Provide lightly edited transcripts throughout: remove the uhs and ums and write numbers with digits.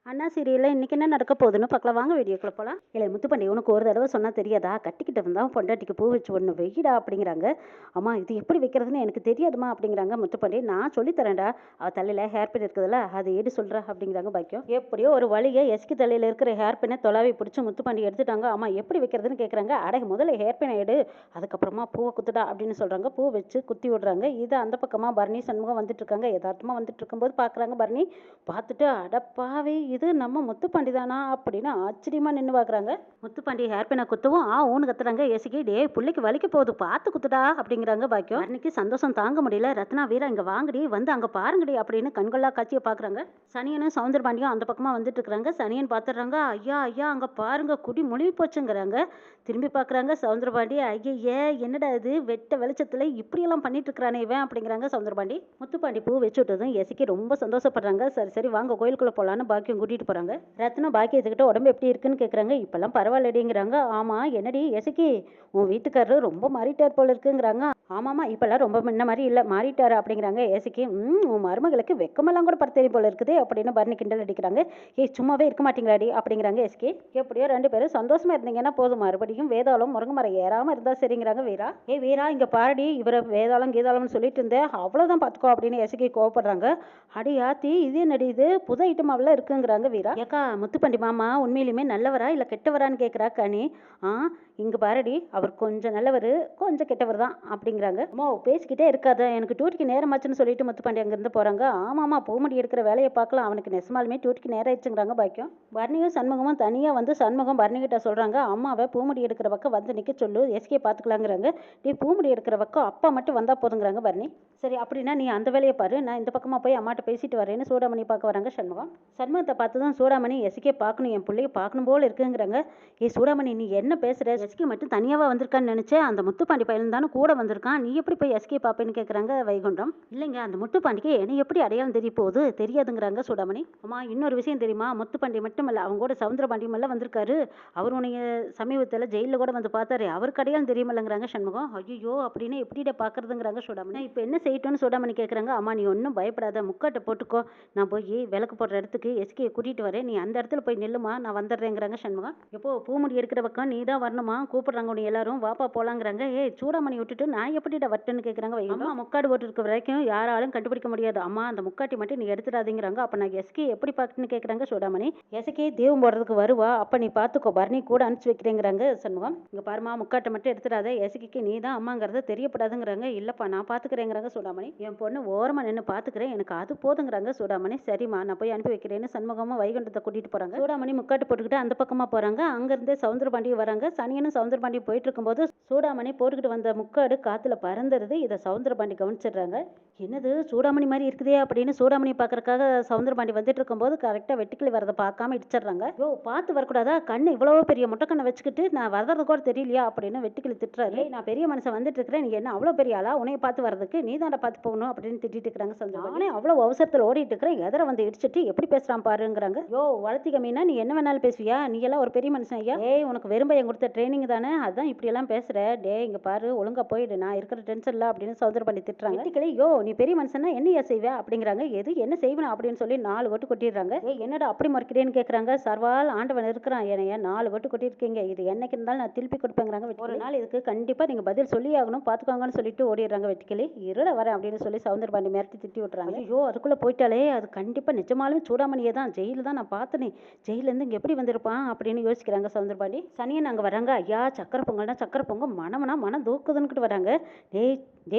அண்ணா சீரியலில் இன்றைக்கி என்ன நடக்க போகுதுன்னு பார்க்கலாம் வாங்க வீடியோக்குள்ள போகலாம். இல்லை முத்துப்பாண்டி உனக்கு ஒரு தடவை சொன்னால் தெரியாதா, கட்டிக்கிட்டு வந்தால் பொண்டாட்டிக்கு பூ வச்சு ஒன்று வெயிடா அப்படிங்கிறாங்க. அம்மா இது எப்படி வைக்கிறதுன்னு எனக்கு தெரியாதுமா அப்படிங்கிறாங்க முத்துப்பாண்டி. நான் சொல்லித்தரேன்டா, அவள் தலையில் ஹேர் பின் இருக்குதுல்ல அது எடு சொல்கிறா அப்படிங்கிறாங்க பாக்கியம். எப்படியோ ஒரு வழியை எஸ்கி தலையில் இருக்கிற ஹேர் பின்னை தொலாவி பிடிச்சி முத்துப்பாண்டி எடுத்துட்டாங்க. அம்மா எப்படி வைக்கிறதுன்னு கேட்குறாங்க. அடகு முதல்ல ஹேர் பின்னை எடு, அதுக்கப்புறமா பூவை குத்துடா அப்படின்னு சொல்கிறாங்க. பூ வச்சு குத்தி விடுறாங்க. இது அந்த பக்கமாக பரணி சண்முகம் வந்துட்டு இருக்காங்க. யதார்த்தமாக வந்துட்டு இருக்கும்போது பார்க்குறாங்க. பரணி பார்த்துட்டு அடப்பாவே இது நம்ம முத்துப்பாண்டி தானா அப்படின்னு ஆச்சரியமா நின்று பார்க்குறாங்க. முத்துப்பாண்டி ஹேர் பின்னை குத்தவும் ஊன்னு கத்துறாங்க. ஏசிக்கி டே பிள்ளைக்கு வலிக்க போகுது பார்த்து குத்துடா அப்படிங்கிறாங்க பாக்கியம். அன்னைக்கு சந்தோஷம் தாங்க முடியல. ரத்னா வீரா இங்கே வாங்கடி வந்து அங்கே பாருங்கடி அப்படின்னு கண்கொள்ளா காட்சியை பார்க்குறாங்க. சனியனும் சவுந்தரபாண்டியும் அந்த பக்கமாக வந்துட்டு இருக்கிறாங்க. சனியன் பார்த்துடுறாங்க. ஐயா ஐயா அங்கே பாருங்க குடி முழுகி போச்சுங்கிறாங்க. திரும்பி பார்க்குறாங்க சவுந்தரபாண்டி. ஐயே என்னடா இது வெட்ட வெளிச்சத்தில் இப்படியெல்லாம் பண்ணிட்டு இருக்கிறானே இவன் அப்படிங்கிறாங்க சவுந்தரபாண்டி. முத்துப்பாண்டி பூ வச்சு விட்டதும் எசிக்கி ரொம்ப சந்தோஷப்படுறாங்க. சரி சரி வாங்க கோயிலுக்குள்ளே போகலான்னு பாக்கியம் கூட்டிகிட்டு போகிறாங்க. ரத்னம் பாக்கியத்துக்கிட்ட உடம்பு எப்படி இருக்குன்னு கேட்குறாங்க. இப்போல்லாம் பரவாயில்லடிங்கிறாங்க. ஆமாம் என்னடி எசிக்கி உன் வீட்டுக்காரரு ரொம்ப மாறிட்டார் போல இருக்குங்கிறாங்க. ஆமாம்மா இப்போல்லாம் ரொம்ப முன்ன மாதிரி இல்லை மாறிட்டாரு அப்படிங்கிறாங்க. ஏசிக்கி உன் மருமகளுக்கு வெக்கமெல்லாம் கூட படுத்தறி போல இருக்குது அப்படின்னு பரணி கிண்டல் அடிக்கிறாங்க. சும்மாவே இருக்க மாட்டீங்களாடி அப்படிங்கிறாங்க எஸ்கி. எப்படியோ ரெண்டு பேரும் சந்தோஷமா இருந்தீங்கன்னா போதும், மறுபடியும் வேதாளம் முருங்கை மரம் ஏறாமல் இருந்தால் சரிங்கிறாங்க வீரா. வீரா இங்கே பாரடி இவரை வேதாளம் கீதாளம்னு சொல்லிட்டு இருந்தேன் அவ்வளோதான் பார்த்துக்கோ அப்படின்னு எஸ்கி கோவப்படுறாங்க. அடி ஆத்தி இது என்னடி இது புது ஐட்டமாவெல்லாம் இருக்குங்கிறாங்க வீரா. ஏக்கா முத்துப்பாண்டி மாமா உண்மையிலுமே நல்லவரா இல்லை கெட்டவரான்னு கேட்குறா கனி. இங்கே பாரடி அவர் கொஞ்சம் நல்லவர் கொஞ்சம் கெட்டவர் தான் அப்படிங்கிறாங்க. அம்மா பேசிக்கிட்டே இருக்காத எனக்கு டியூட்டிக்கு நேரமாச்சுன்னு சொல்லிட்டு முத்துப்பாண்டி அங்கேருந்து போகிறாங்க. ஆமாம்மா பூமடி எடுக்கிற வேலையை பார்க்கலாம், அவனுக்கு நெசமாலுமே டியூட்டிக்கு நேரம் ஆயிடுச்சுங்கிறாங்க பாக்கியம். பரணியும் சண்முகமும் தனியாக வந்து சண்முகம் பரணிக்கிட்ட சொல்கிறாங்க. அம்மாவை பூமடி எடுக்கிற பக்கம் வந்து நிற்க சொல்லு எஸ்கே பார்த்துக்கலாங்கிறாங்க. பூமடி எடுக்கிற பக்கம் அப்பா மட்டும் வந்தால் போதுங்கிறாங்க பரணி. சரி அப்படின்னா நீ அந்த வேலையை பாரு, நான் இந்த பக்கமாக போய் அம்மாட்ட பேசிட்டு வரேன்னு சூடாமணி பார்க்க வராங்க சண்முகம். சண்முகத்தை பார்த்ததும் சூடாமணி எஸ்கே பார்க்கணும் என் பிள்ளைய பார்க்கணும் போல் இருக்குங்கிறாங்க. சூடாமணி நீ என்ன பேசுகிற, எஸ்கே மட்டும் தனியாக வந்திருக்கான்னு நினச்சேன், அந்த முத்துப்பாண்டி பையன் தானே கூட வந்திருக்கான், நீ எப்படி போய் எஸ்கே பார்ப்பேன்னு கேட்குறாங்க வைகுண்டம். இல்லைங்க அந்த முத்துப்பாண்டிக்கு என்னை எப்படி அடையாளம் தெரிய போகுது தெரியாதுங்கிறாங்க சூடாமணி. அம்மா இன்னொரு விஷயம் தெரியுமா, முத்துப்பாண்டி மட்டும் இல்லை அவங்க கூட சவுந்தரபாண்டியம் எல்லாம் வந்திருக்காரு, அவர் உன்னைய சமீபத்தில் ஜெயிலில் கூட வந்து பார்த்தாரு, அவருக்கு அடையாளம் தெரியுமில்லைங்கிறாங்க சண்முகம். ஐயோ அப்படின்னு எப்படிட பார்க்குறதுங்கிறாங்க சூடாமணி. இப்போ என்ன செய்யட்டும்னு சூடாமணி கேட்குறாங்க. அம்மா நீ ஒன்றும் பயப்படாத முக்காட்டை போட்டுக்கோ, நான் போய் விளக்கு போடுற இடத்துக்கு எஸ்கே கூட்டிகிட்டு வரேன், நீ அந்த இடத்துல போய் நில்லுமா நான் வந்துடுறேங்கிறாங்க சண்முகம். எப்போ பூமுடி எடுக்கிற பக்கம் நீ தான் வரணுமா, கூப்பிடுறாங்க உன்னை எல்லாரும் வாப்பா போலாங்கிறாங்க. சூடாமணி விட்டுட்டு நான் எப்படிடா வரட்டுன்னு கேட்குறாங்க. அம்மா முக்காடு போட்டு இருக்க வரைக்கும் யாராலும் கண்டுபிடிக்க முடியாது, அம்மா அந்த முக்காட்டி மட்டும் நீ எடுத்துடாதீங்கிறாங்க. அப்போ நான் எஸ்கே எப்படி பார்க்கணுன்னு கேட்குறாங்க சூடாமணி. எஸ்கே தீபம் போடுறதுக்கு வருவா, அப்போ நீ பார்த்துக்கோ பரணி கூட அனுப்பிச்சு வைக்கிறேங்கிறாங்க சண்முகம். இங்கே பாருமா முக்காட்டை மட்டும் எடுத்துடாத, எஸ்கேக்கு நீ தான் அம்மாங்கிறத தெரியப்படாதுங்கிறாங்க. இல்லைப்பா நான் பார்த்துக்கிறேங்கிறாங்க சூடாமணி. என் பொண்ணு ஓரமாக நின்று பார்த்துக்கிறேன் எனக்கு அது போதுங்கிறாங்க சூடாமணி. சரிம்மா நான் போய் அனுப்பி வைக்கிறேன்னு சண்முகமும் வைகுண்டத்தை கூட்டிகிட்டு போகிறாங்க. சூடாமணி முக்காட்டு போட்டுக்கிட்டு அந்த பக்கமாக போகிறாங்க. அங்கேருந்தே சவுந்தரபாண்டி வராங்க. சனியனும் சவுந்தரபாண்டி போயிட்டு இருக்கும்போது சூடாமணி போட்டுக்கிட்டு வந்த முக்காடு காற்றுல பறந்துருது. இதை சவுந்தரபாண்டி கவனிச்சிடுறாங்க. என்னது சூடாமணி மாதிரி இருக்குதே அப்படின்னு சூடாமணி பார்க்கறக்காக சவுந்தரபாண்டி வந்துட்டு இருக்கும்போது கரெக்டாக வெட்டுக்கிளி வரதை பார்க்காம இடிச்சிடுறாங்க. பார்த்து வரக்கூடாதா, கண்ணு இவ்வளோ பெரிய முட்டைக்கண்ணை வச்சுக்கிட்டு நான் வரது கூட தெரியலையா அப்படின்னு வெட்டுக்கிளி திட்டுறாரு. நான் பெரிய மனுஷன் வந்துட்டு இருக்கிறேன், நீ என்ன அவ்வளோ பெரிய ஆளா, உன்னைய பார்த்து வரதுக்கு நீ தாண்ட பார்த்து போகணும் அப்படின்னு திட்டிட்டு இருக்கிறாங்க சவுந்தரபாண்டி. நானே அவ்வளோ அவசரத்தில் ஓடிட்டு இருக்கிறேன், எதிர வந்து இடிச்சிட்டு எப்படி பேசுகிறான் பாருங்கிறாங்க. வளர்த்திக்க மீனா நீ என்ன வேணாலும் பேசுவியா, நீ எல்லாம் ஒரு பெரிய மனுஷன் ஐயா. உனக்கு வெறும் பையன் கொடுத்த ட்ரைனிங் தானே, அதான் இப்படி எல்லாம் பேசுற. இங்க பாரு ஒழுங்கா போயிடு, நான் இருக்கிற டென்ஷன் இல்லை அப்படின்னு சவுந்தரபாண்டி திட்டுறாங்க. நீ பெரிய மனுஷனா என்னையா செய்வா அப்படிங்கிறாங்க. எது என்ன செய்வனா அப்படின்னு சொல்லி 4 ஓட்டு கொட்டிடுறாங்க. என்னடா அப்படி மறுக்கிறேன்னு கேட்குறாங்க. சர்வால் ஆண்டவன் இருக்கிறான், என்னைய 4 ஓட்டு கொட்டியிருக்கீங்க, இது என்னைக்கு இருந்தாலும் நான் திருப்பி கொடுப்பேங்கிறாங்க. ஒரு நாள் இதுக்கு கண்டிப்பாக நீங்கள் பதில் சொல்லி ஆகணும் பார்த்துக்கோங்கன்னு சொல்லிட்டு ஓடிடுறாங்க. வெட்டிக்கிளி இருட வரேன் அப்படின்னு சொல்லி சவுந்தரபாண்டி மிரட்டி திட்டி விட்டுறாங்க. அதுக்குள்ளே போயிட்டாலே அது கண்டிப்பாக நிஜமாலுமே சூடாமணியே தான், ஜெயிலு தான் நான் பார்த்தனே, ஜெயிலேருந்து இங்கே எப்படி வந்திருப்பான் அப்படின்னு யோசிக்கிறாங்க சவுந்தரபாண்டி. சனியன் அங்கே வராங்க. ஐயா சக்கரை பொங்கல்னா சக்கரை பொங்கல் மனம்னா மனம் தூக்குதுன்னுக்கிட்டு வராங்க.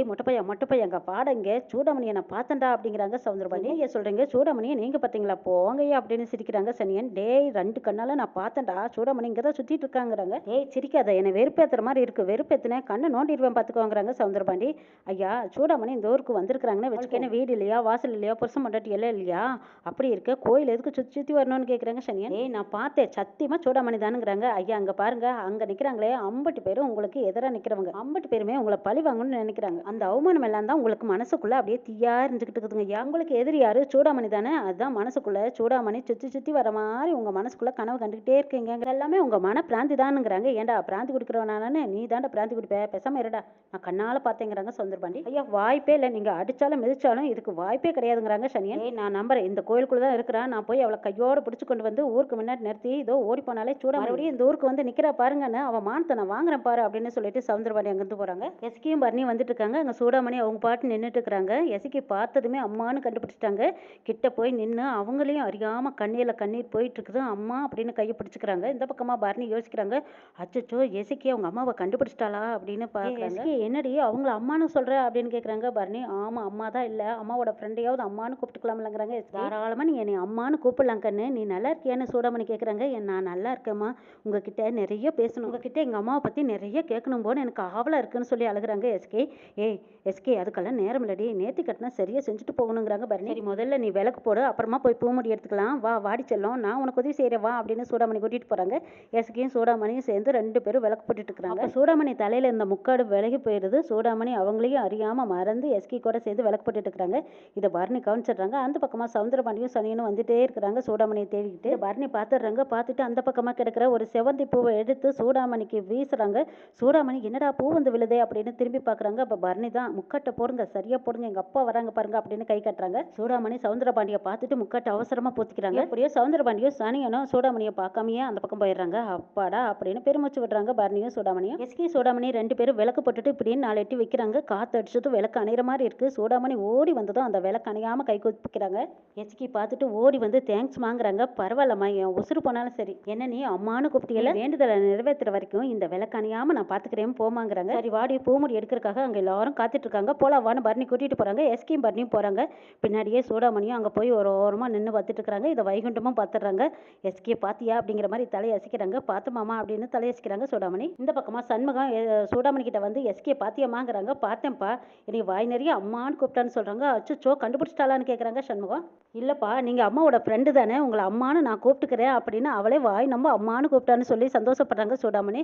மொட்டைப்பையா அங்கே பாடங்க சூடாமணியை நான் பார்த்தேன்டா அப்படிங்கிறாங்க சவுந்தரபாண்டி. ஏன் சொல்கிறீங்க சூடாமணியை நீங்கள் பார்த்தீங்களா போங்கய்யா அப்படின்னு சிரிக்கிறாங்க சனியன். 2 கண்ணால் நான் பார்த்தேன்டா சூடாமணி இங்கே தான் சுற்றிட்டு இருக்காங்கிறாங்க. சிரிக்காத, என்னை வெறுப்பேற்றுற மாதிரி இருக்குது, வெறுப்பேற்றினேன் கண்ணை நோண்டிடுவேன் பார்த்துக்கோங்கிறாங்க சவுந்தரபாண்டி. ஐயா சூடாமணி இந்த ஊருக்கு வந்திருக்கிறாங்கன்னு வச்சுக்கேன்னு வீடு இல்லையா வாசல் இல்லையா புருஷன் மண்டாட்டி எல்லாம் இல்லையா, அப்படி இருக்க கோயில் எதுக்கு சுற்றி சுற்றி வரணும்னு கேட்குறாங்க சனியன். நான் பார்த்தேன் சத்தியமாக சூடாமணி தானுங்கிறாங்க. ஐயா அங்கே பாருங்க அங்கே நிற்கிறாங்களே 50 பேரும் உங்களுக்கு எதிராக நிற்கிறவங்க, 50 பேருமே உங்களை பழி வாங்கணும்னு நினைக்கிறாங்க, அந்த அவமானம் எல்லாம் தான் உங்களுக்கு மனசுக்குள்ள அப்படியே தீயா இருந்துகிட்டு இருக்குதுங்க. ஐயா உங்களுக்கு எதிரி யாரு சூடாமணி தானே, அதுதான் மனசுக்குள்ள சூடாமணி சுற்றி சுற்றி வர மாதிரி உங்க மனசுக்குள்ள கனவு கண்டுகிட்டே இருக்கீங்க, எல்லாமே உங்க மன பிராந்தி தானுங்கிறாங்க. ஏன்டா பிராந்தி குடிக்கிறவனானே, நீ தாண்டா பிராந்தி குடிப்ப, பேசாம இருடா, நான் கண்ணால பார்த்தேங்கிறாங்க சவுந்தரபாண்டி. ஐயா வாய்ப்பே இல்லை, நீங்க அடிச்சாலும் மிதிச்சாலும் இதுக்கு வாய்ப்பே கிடையாதுங்கிறாங்க சனியன். நான் நம்புறேன் இந்த கோயிலுக்குள்ள தான் இருக்கிறான், நான் போய் அவளை கையோட பிடிச்சு கொண்டு வந்து ஊருக்கு முன்னாடி நிறுத்தி இதோ ஓடி போனாலே சூடா மறுபடியும் இந்த ஊருக்கு வந்து நிக்கிறா பாருங்கன்னு அவன் மானத்தை நான் வாங்குறேன் பாரு அப்படின்னு சொல்லிட்டு சவுந்தரபாண்டி அங்கிருந்து போறாங்க. எஸ்கியும் பர்னி வந்துட்டு இருக்காங்க. அங்க சூடாமணி அவங்க பாட்டு நின்றுட்டு இருக்கிறாங்க. எஸ்கி பார்த்ததுமே அம்மான்னு கண்டுபிடிச்சிட்டாங்க. கிட்ட போய் நின்று அவங்களையும் அறியாம கண்ணீர்ல கண்ணீர் போயிட்டு இருக்குது. அம்மா அப்படின்னு கையை பிடிச்சிக்கிறாங்க. இந்த பக்கமா பர்னி யோசிக்கிறாங்க, அச்சோ எஸ்கி அவங்க அம்மாவை கண்டுபிடிச்சிட்டாளா அப்படின்னு பாக்குறாங்க. என்னடி அவங்கள அம்மானு சொல்ற அப்படின்னு கேக்குறாங்க பர்னி. ஆமா அம்மா தான் இல்ல, அம்மாவோட ஃப்ரெண்டையாவது அம்மானு கூப்பிட்டுக்கலாம்லங்கிறாங்க. தாராளமா நீ என்னை அம்மானு கூப்பிடலாம் கண்ணு, நீ நல்லா இருக்கியான்னு சூடாமணி கேக்குறாங்க. நான் நல்லா இருக்கேம்மா, உங்ககிட்ட நிறைய பேசணும், உங்ககிட்ட எங்க அம்மாவை பத்தி நிறைய கேட்கணும் போல எனக்கு ஆவலா இருக்குன்னு சொல்லி அழுகுறாங்க எஸ்கே. ஏய் எஸ்கே அதுக்கெல்லாம் நேரம் இல்லடி, நேத்தி கட்டினா சரியா செஞ்சுட்டு போகணுங்கிறாங்க பர்னி. சரி முதல்ல நீ விளக்கு போடு, அப்புறமா போய் பூமுடி எடுத்துக்கலாம், வா வாடி செல்லும், நான் உனக்கு உதவி செய்யறேன் வா அப்படின்னு சூடாமணி கூட்டிட்டு போறாங்க. எஸ்கையும் சூடாமணியும் சேர்ந்து 2 பேரும் விளக்கு போட்டுட்டு இருக்கிறாங்க. சூடாமணி தலையில இருந்த முக்காடு விலகி போயிருது. சூடாமணி அவங்களையும் அறியாம மறந்து எஸ்கி கூட சேர்ந்து விளக்கு போட்டுட்டு இருக்கிறாங்க. இதை பர்னி கவனிச்சிடுறாங்க. அந்த பக்கமா சவுந்தரபாண்டியும் சனியனும் வந்துட்டே இருக்கிறாங்க சூடாமணியை தேடிக்கிட்டு. பர்னி பார்த்துடுறாங்க. பார்த்துட்டு அந்த பக்கமா கிடக்கிற ஒரு செவந்தி பூவை எடுத்து சூடாமணிக்கு வீசுறாங்க. சூடாமணி என்னடா பூ வந்து விழுதே அப்படின்னு திரும்பி பார்க்குறாங்க. அப்போ பர்னி தான், முக்கட்டை போடுங்க சரியா போடுங்க, எங்க அப்பா வராங்க பாருங்க அப்படின்னு கை கட்டுறாங்க. சூடாமணி சவுந்தரபாண்டியை பார்த்துட்டு முக்கட்டை அவசரமா போத்திக்கிறாங்க. அப்படியே சவுந்தரபாண்டியும் சனியனும் சூடாமணியை பார்க்காமையே அந்த பக்கம் போயிடுறாங்க. அப்பாடா அப்படின்னு பெருமூச்சு விடுறாங்க பர்னியும் சூடாமணியும். எஸ்கி சூடாமணி 2 பேரும் விளக்கு போட்டுட்டு இப்படின்னு 4 எட்டி வைக்கிறாங்க. காத்து அடிச்சதும் விளக்கு அணையிற மாதிரி இருக்கு. சூடாமணி ஓடி வந்ததும் அந்த விளக்கு அணையாம கை குத்திக்கிறாங்க. எஸ்கி பார்த்துட்டு ஓடி வந்து தேங்க்ஸ் வாங்குறாங்க. பரவாயில்லம்மா, என் உசுறு போனாலும் சரி, என்ன நீ அம்மானு கூப்பிட்டியல, வேண்டுதலை நிறைவேற்றுற வரைக்கும் இந்த விளக்கு அணையாம நான் பாத்துக்கிறேன் போமாங்கிறாங்க. சரி வாடி பூமுடி எடுக்கிறதுக்காக அங்க எல்லாரும் காத்துட்டு இருக்காங்க. போலாவான்னு பர்னி கூட்டிட்டு போறாங்க. எஸ்கியும் பர்னியும் போறாங்க. பின்னாடியே சூடாமணியும் அங்க போய் ஒரு ஓரமா நின்று பார்த்துட்டு இருக்காங்க. இதை வைகுண்டமும் பார்த்துடுறாங்க. எஸ்கே பாத்தியா அப்படிங்கிற மாதிரி தலையை அசிக்கிறாங்க. பார்த்து மாமா அப்படின்னு தலையசிக்கிறாங்க சூடாமணி. இந்த பக்கமா சண்முகம் சூடாமணி கிட்ட வந்து எஸ்கே பாத்தியமாங்கிறாங்க. பார்த்தேன்ப்பா, இனி வாய் நிறைய அம்மான்னு கூப்பிட்டான்னு சொல்றாங்க. அச்சோ கண்டுபிடிச்சிட்டாளான்னு கேட்குறாங்க சண்முகம். இல்லப்பா நீங்க அம்மாவோட ஃப்ரெண்டு தானே, உங்களை அம்மானு நான் கூப்பிட்டுக்கிறேன் அப்படின்னு அவளே வாய் நம்ம அம்மானு கூப்பிட்டான்னு சொல்லி சந்தோஷப்படுறாங்க சூடாமணி.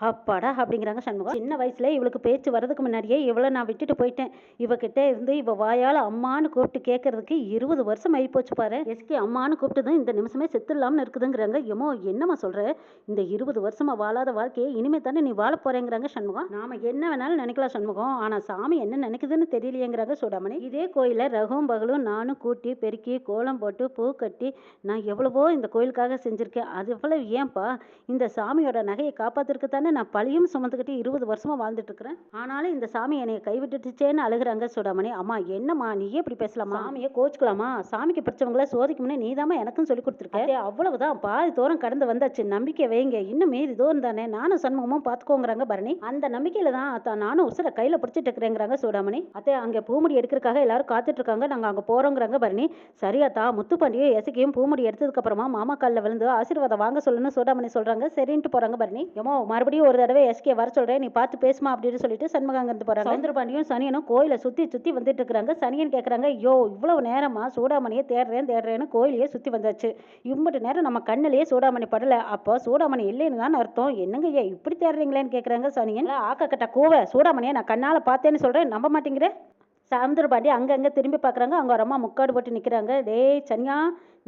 அப்பாடா அப்படிங்கிறாங்க சண்முகம். சின்ன வயசுல இவளுக்கு பேச்சு வர்றதுக்கு முன்னாடியே இவளை நான் விட்டுட்டு போயிட்டேன். இவகிட்ட இருந்து இவ வாயால் அம்மானு கூப்பிட்டு கேட்கறதுக்கு 20 வருஷம் ஆகி போச்சு பாரு. எஸ்கே அம்மானு கூப்பிட்டதும் இந்த நிமிஷமே செத்துடலாம்னு இருக்குதுங்கிறாங்க. ஏமோ என்னம்மா சொல்ற, இந்த 20 வருஷமா வாழாத வாழ்க்கையை இனிமே தானே நீ வாழ போறேங்கிறாங்க சண்முகம். நாம என்ன வேணாலும் நினைக்கலாம் சண்முகம், ஆனா சாமி என்ன நினைக்குதுன்னு தெரியலையேங்கிறாங்க சூடாமணி. இதே கோயில ரகும் பகலும் நானும் கூட்டி பெருக்கி கோலம் போட்டு பூ கட்டி நான் எவ்வளவோ இந்த கோயிலுக்காக செஞ்சிருக்கேன். அது எவ்வளவு ஏன்பா, இந்த சாமியோட நகையை காப்பாத்திருக்கு தானே நான் பழியும் சுமந்துக்கிட்டு 20 வருஷமா வாழ்ந்துட்டு இருக்கிறேன். ஆனாலும் இந்த சாமி என்னை கைவிட்டுச்சேன்னு அழுகுறாங்க சூடாமணி. அம்மா என்னம்மா நீயே இப்படி பேசலாமா, சாமியை கோச்சுக்கலாமா, சாமிக்கு பிடிச்சவங்கள சோதிக்கும்னு நீதாம்மா எனக்கும் சொல்லி கொடுத்துருக்க, அவ்வளவுதான் பாதி தூரம் கடந்து வந்தாச்சு, நம்பிக்கை வைங்க, இன்னும் மீறி தூரம் தானே, நானும் சண்முகமும் பாத்துக்கோங்கிறாங்க பரணி. அந்த நம்பிக்கையில தான் அத்தா நானும் உசுர கையில பிடிச்சிட்டு இருக்கிறேங்கிறாங்க சூடாமணி. அத்தே அங்க பூமுடி எடுக்கிறதுக்காக எல்லாரும் காத்துட்டு இருக்காங்க, நாங்க அங்க போறோங்கிறாங்க பரணி. சரியாத்தா, முத்துப்பாண்டியும் எசக்கியும் பூமுடி எடுத்ததுக்கு அப்புறமா மாமா காலில் விழுந்து ஆசீர்வாதம் வாங்க சொல்லுன்னு சூடாமணி சொல்றாங்க. சரின்ட்டு போறாங்க பரணி. ஏமோ மறுபடியும் ஒரு தடவை எஸ்கே வர சொல்றேன், நீ பார்த்து பேசுமா அப்படின்னு சொல்லிட்டு சண்முகம் இருந்து போறாங்க. சவுந்தரபாண்டியும் சனியனும் கோயிலை சுத்தி சுத்தி வந்துட்டு இருக்காங்க. சனியன் கேட்கறாங்க, யோ இவ்வளவு நேரமா சூடாமணியை தேடுறேன்னு கோயிலையே சுத்தி வந்தாச்சு, இம்பட்டு நேரம் நம்ம கண்ணிலேயே சூடாமணி படல, அப்போ சூடாமணி இல்லைன்னு தான் அர்த்தம், என்னங்க ஏன் இப்படி தேடுறீங்களேன்னு கேட்கறாங்க சனியன். ஆக்க கட்ட கூவ சூடாமணியை நான் கண்ணால பார்த்தேன்னு சொல்றேன், நம்ப மாட்டேங்கிற. சவுந்தரபாண்டி அங்கங்க திரும்பி பார்க்குறாங்க. அங்கே ஒரு அம்மா முக்காடு போட்டு நிற்கிறாங்க. டேய் சன்யா,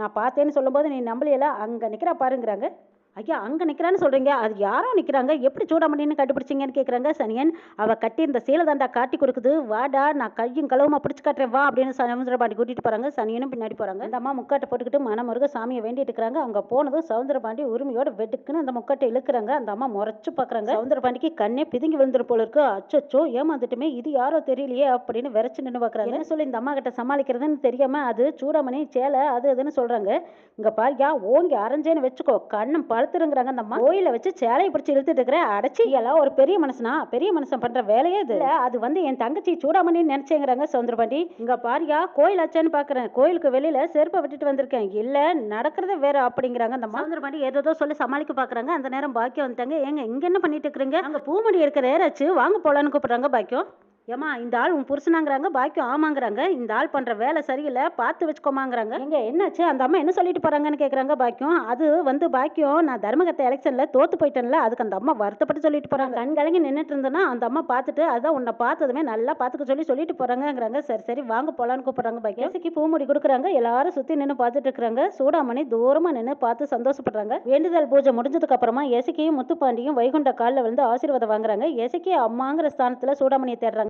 நான் பார்த்தேன்னு சொல்லும்போது நீ நம்பலையில, அங்கே நிற்கிறா பாருங்கிறாங்க. ஐயா அங்கே நிற்கிறான்னு சொல்கிறீங்க, அது யாரோ நிற்கிறாங்க, எப்படி சூடாமணின்னு கண்டுபிடிச்சிங்கன்னு கேட்குறாங்க சனியன். அவள் கட்டி இந்த சேலை தாண்டா காட்டி கொடுக்குது, வாடா நான் கையும் களவுமா பிடிச்சி காட்டுறேன் வா அப்படின்னு சவுந்தரபாண்டி கூட்டிகிட்டு போகிறாங்க. சனியனும் பின்னாடி போகிறாங்க. அந்த அம்மா முக்காட்டை போட்டுக்கிட்டு மனமுருக சாமியை வேண்டிட்டு இருக்கிறாங்க. அங்கே போனதும் சவுந்தரபாண்டி உரிமையோட வெட்டுக்குன்னு அந்த முக்காட்டை இழுக்கிறாங்க. அந்த அம்மா முறைச்சு பார்க்குறாங்க. சவுந்தரபாண்டிக்கு கண்ணே பிதுங்கி விழுந்துரு போல இருக்கு. அச்சோ ஏமாந்துட்டுமே, இது யாரோ தெரியலையே அப்படின்னு விரைச்சு நின்று பார்க்குறாங்க. என்ன சொல்லி இந்த அம்மா கிட்ட சமாளிக்கிறதுன்னு தெரியாம அது சூடாமணி சேலை அது அதுன்னு சொல்கிறாங்க. இங்கே பாரியா ஓங்கி அரைஞ்சேன்னு வச்சுக்கோ, கண்ணம் பழுத்துருங்கிறாங்க. அந்த அம்மா கோயில வச்சு சேலையை பிடிச்சி இழுத்துட்டு இருக்கிறேன். அடைச்சி எல்லாம் ஒரு பெரிய மனுஷனா, பெரிய மனுஷன் பண்ற வேலையே இது, அது வந்து என் தங்கச்சி சூடாமணின்னு நினைச்சேங்கிறாங்க சவுந்தரபாண்டி. இங்க பாரியா கோயில் ஆச்சான்னு பாக்குறேன், கோயிலுக்கு வெளியில செருப்பை விட்டுட்டு வந்திருக்கேன், இல்ல நடக்கிறத வேற அப்படிங்கிறாங்க. அந்த சவுந்தரபாண்டி ஏதோ சொல்லி சமாளிக்க பாக்குறாங்க. அந்த நேரம் பாக்கியம் வந்துட்டாங்க. ஏங்க இங்க என்ன பண்ணிட்டு இருக்கிறீங்க, அங்க பூமடி எடுக்கிற ஏறாச்சு வாங்க போலான்னு கூப்பிடுறாங்க. பாக்கியம் ஏமா இந்த ஆள் உன் புருஷனாங்கிறாங்க. பாக்கியம் ஆமாங்கிறாங்க. இந்த ஆள் பண்ற வேலை சரியில்லை, பார்த்து வச்சுக்கோமாங்கிறாங்க. எங்க என்னாச்சு, அந்த அம்மா என்ன சொல்லிட்டு போறாங்கன்னு கேட்குறாங்க. பாக்கியம் அது வந்து பாக்கியம் நான் தர்மகத்தை எலெக்ஷன்ல தோத்து போயிட்டேன்ல, அதுக்கு அந்த அம்மா வருத்தப்பட்டு சொல்லிட்டு போறாங்க. கண் கலங்கி நின்றுட்டு இருந்தேன்னா அந்த அம்மா பார்த்துட்டு அதான் உன்னை பார்த்ததுமே நல்லா பார்த்துக்க சொல்லிட்டு போறாங்கிறாங்க. சரி வாங்க போலான்னு கூப்பிடுறாங்க. பாக்கியம் இசைக்கு பூமுடி கொடுக்குறாங்க. எல்லாரும் சுத்தி நின்று பார்த்துட்டு இருக்கிறாங்க. சூடாமணி தூரமா நின்று பார்த்து சந்தோஷப்படுறாங்க. வேண்டுதல் பூஜை முடிஞ்சதுக்கு அப்புறமா எசக்கியும் முத்துப்பாண்டியும் வைகுண்ட காலில் வந்து ஆசீர்வாதம் வாங்குறாங்க. எசக்கி அம்மாங்கிற ஸ்தானத்துல சூடாமணியை தேடுறாங்க.